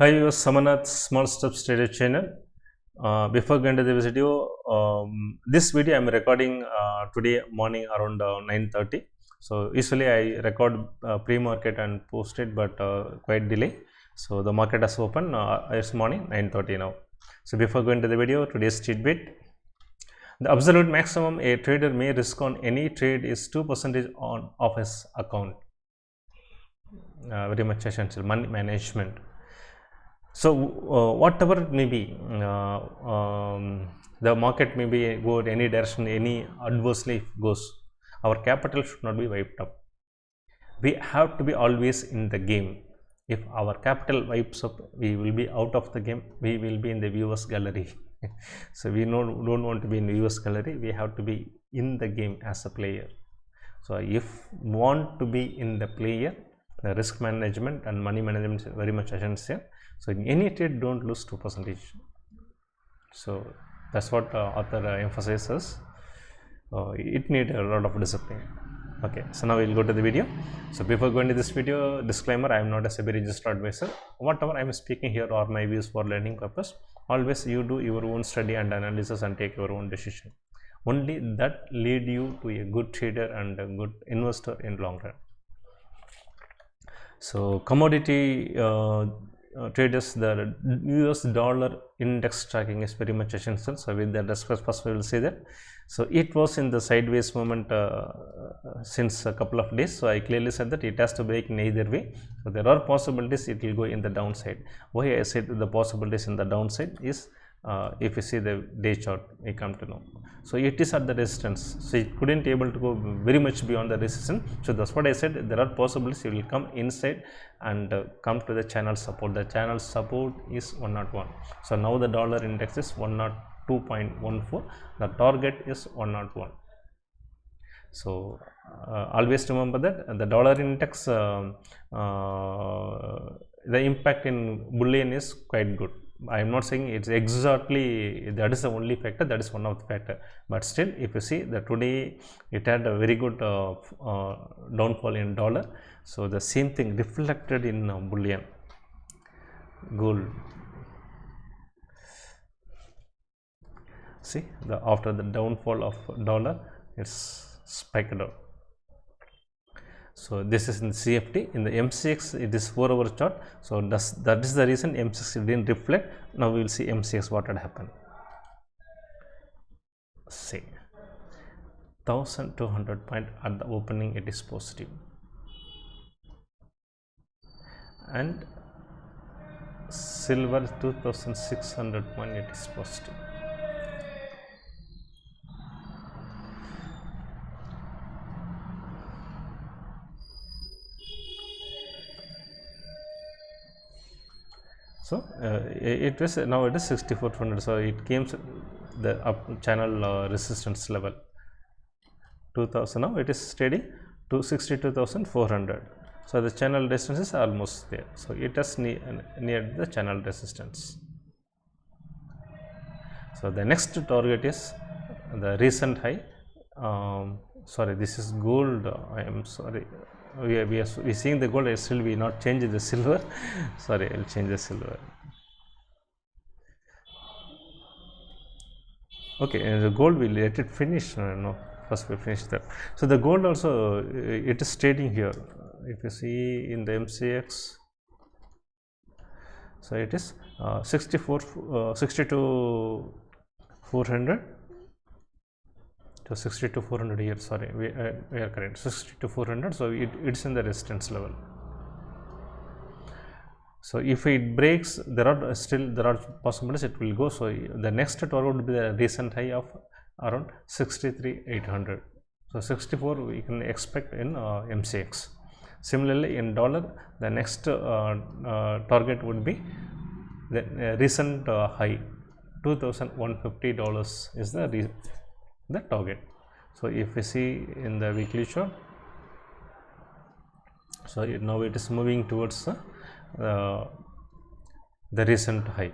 Hi, viewers, Samanath Small Steps Trader channel. Before going to the video, this video I am recording today morning around 9:30. So usually I record pre-market and post it, but quite delay. So the market has opened this morning 9:30 now. So before going to the video, today's tidbit: the absolute maximum a trader may risk on any trade is 2% on of his account. Very much essential. Money management. So whatever it may be, the market may be go in any direction, any adversely if goes, our capital should not be wiped up. We have to be always in the game. If our capital wipes up, we will be out of the game. We will be in the viewers gallery. So we don't want to be in the viewers gallery. We have to be in the game as a player. So if want to be in the player, the risk management and money management is very much essential. So in any trade, don't lose 2%. So that's what author emphasizes. It needs a lot of discipline. Okay, so now we'll go to the video. So before going to this video, disclaimer: I am not a SEBI registered advisor. Whatever I am speaking here are my views for learning purpose. Always you do your own study and analysis and take your own decision. Only that lead you to a good trader and a good investor in long run. So commodity traders, the US dollar index tracking is very much essential. So with that, first we will say that. So it was in the sideways movement since a couple of days. So I clearly said that it has to break in either way. So there are possibilities it will go in the downside. Why I said the possibilities in the downside is if you see the day chart, we come to know. So it is at the resistance. So it couldn't able to go very much beyond the resistance. So that's what I said. There are possibilities it will come inside and come to the channel support. The channel support is 101. So now the dollar index is 102.14. The target is 101. So always remember that the dollar index, the impact in bullion is quite good. I am not saying it's exactly that is the only factor, that is one of the factor, but still if you see that today it had a very good downfall in dollar. So the same thing reflected in bullion. Gold, see the after the downfall of dollar, it's spiked out. So this is in CFD. In the MCX, it is 4-hour chart. So that is the reason MCX didn't reflect. Now we will see MCX what had happened. See, 1200 point at the opening, it is positive, and silver 2600 point, it is positive. So it is now it is 6400. So it came the up channel resistance level 2000. Now it is steady to 62,400. So the channel resistance is almost there. So it is near the channel resistance. So the next target is the recent high. Sorry, this is gold. I am sorry. We are seeing the gold. Still we not change the silver. Sorry, I will change the silver. Okay, the gold will let it finish. No, first we finish that. So the gold also it is trading here. If you see in the MCX, so it is 62,400. So 62,400 here. Sorry, we are correct. 62,400. So it's in the resistance level. So if it breaks, there are possibilities it will go. So the next target would be the recent high of around 63,800. So 64 we can expect in MCX. Similarly in dollar, the next target would be the recent high $2,150 is the target. So if we see in the weekly chart, so now it is moving towards the recent high.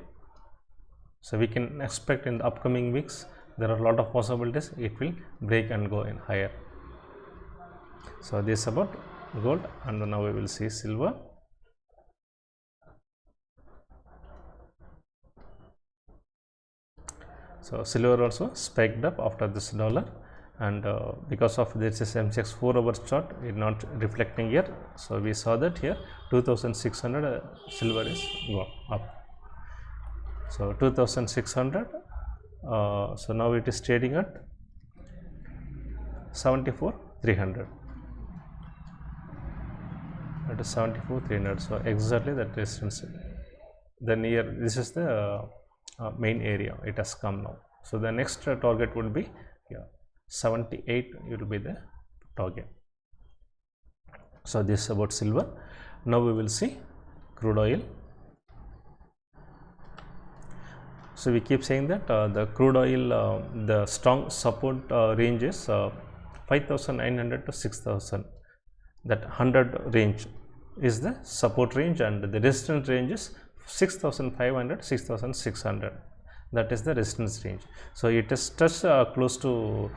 So we can expect in the upcoming weeks there are a lot of possibilities it will break and go in higher. So this is about gold, and now we will see silver. So silver also spiked up after this dollar, and because of this is MCX 4 hours chart, it not reflecting here. So we saw that here 2600 silver is gone up. So 2600, so now it is trading at 74,300. It is 74,300. So exactly that resistance. Then here this is the main area. It has come now. So the next target would be 78. It will be the target. So this is about silver. Now we will see crude oil. So we keep saying that the crude oil, the strong support range is 5,900 to 6,000. That 100 range is the support range, and the resistance range is 6,500 6,600. That is the resistance range. So it is touched close to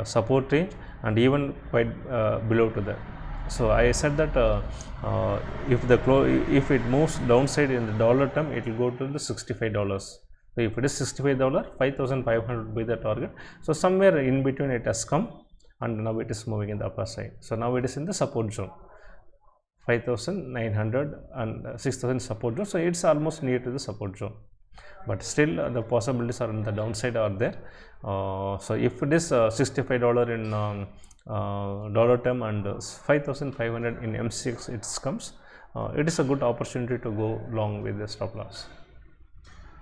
support range, and even quite below to that. So I said that if it moves downside in the dollar term, it will go to the $65. So if it is $65, 5,500 would be the target. So somewhere in between it has come, and now it is moving in the upper side. So now it is in the support zone, 5,900 and 6,000 support zone. So it's almost near to the support zone, but still the possibilities are on the downside are there. So if it is $65 in dollar term and 5,500 in MCX it comes, it is a good opportunity to go long with the stop loss.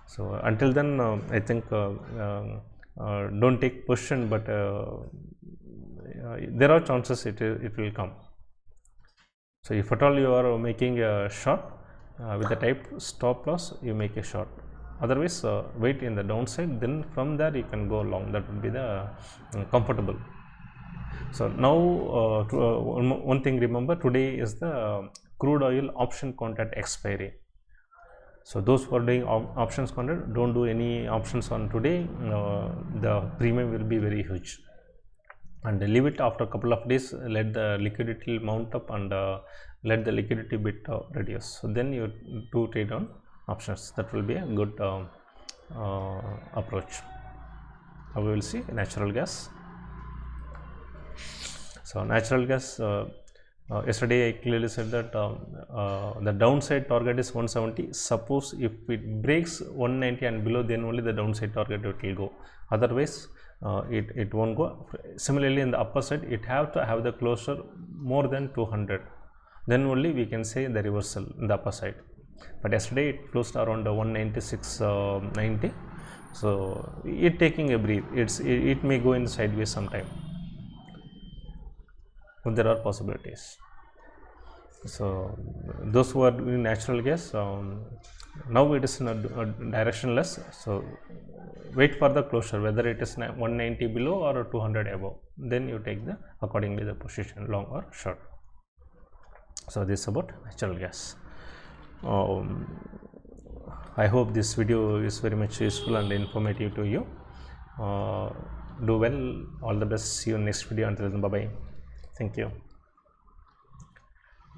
So until then, I think don't take position, but there are chances it will come. So if at all you are making a short with the type stop loss, you make a short. Otherwise, wait in the downside, then from there you can go long. That would be the comfortable. So now one thing remember, today is the crude oil option contract expiry. So those who are doing options contract, don't do any options on today. The premium will be very huge, and leave it after a couple of days. Let the liquidity mount up, and let the liquidity bit reduce. So then you do trade on options. That will be a good approach. Now we will see natural gas. So natural gas, yesterday I clearly said that the downside target is 170. Suppose if it breaks 190 and below, then only the downside target it will go. Otherwise it won't go. Similarly, in the upper side, it have to have the closure more than 200, then only we can say the reversal in the upper side. But yesterday it closed around 196.90. So it taking a breath. It may go in sideways sometime. There are possibilities. So those who are doing natural gas, now it is in a directionless. So wait for the closure, whether it is 190 below or 200 above, then you take the accordingly the position, long or short. So this is about natural gas. I hope this video is very much useful and informative to you. Do well, all the best. See you in next video. Until then, bye bye. Thank you.